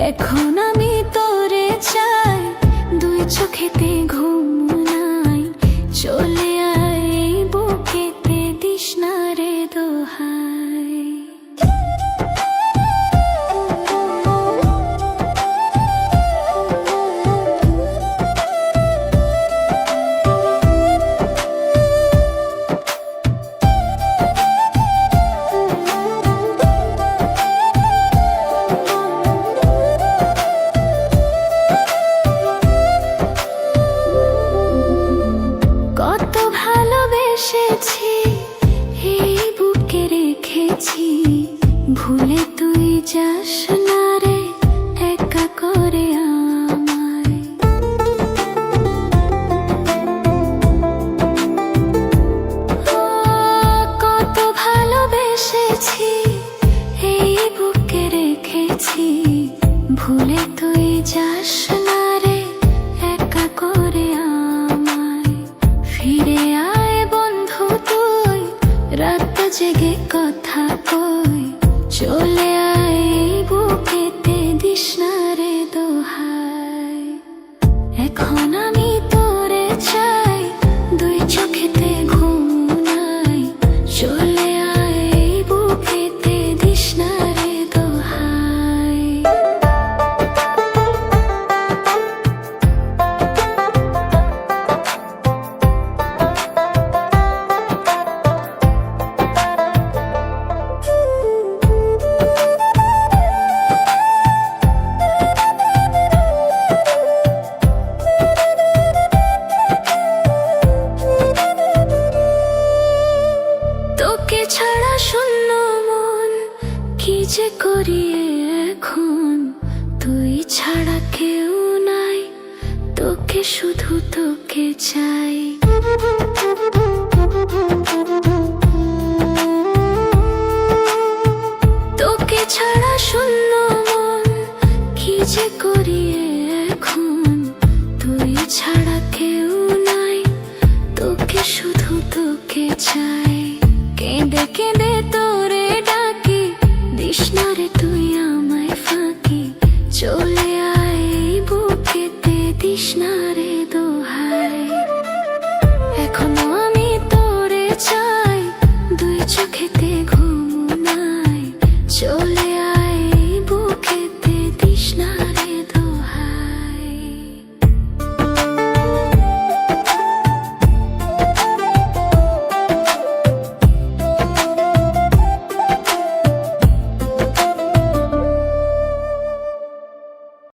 এখন আমি তোরে চাই, দুই চোখেতে ঘুম নাই। চলে আয় এই বুকেতে, দিস না রে দোহাই। কত ভালোবেসেছি, এই বুকে রেখেছি। ভুলে তুই যাস না রে একা করে আমায়। ও, কত ভালোবেসেছি, এই বুকে রেখেছি। ভুলে তুই যাস না রে একা করে আমায়। ফিরে আয় বন্ধু তুই, রাত জেগে কথা কই। চলে আয় এই বুকেতে, দিস না রে দোহাই। এখন আমি তোরে চাই, দুই চোখেতে ঘুম নাই। চলে আয় এই বুকেতে, দিস না রে দোহাই। তোকে ছাড়া শূন্য মন, কি যে করি এখন। তুই ছাড়া কেউ নাই, তোকে শুধু তোকে চাই। তোকে ছাড়া শূন্য মন, কি যে করি এখন। তুই ছাড়া কেউ নাই, তোকে শুধু তোকে চাই। কেঁদে কেঁদে তোরে ডাকি, দিস না রে তুই আমায় ফাঁকি। চল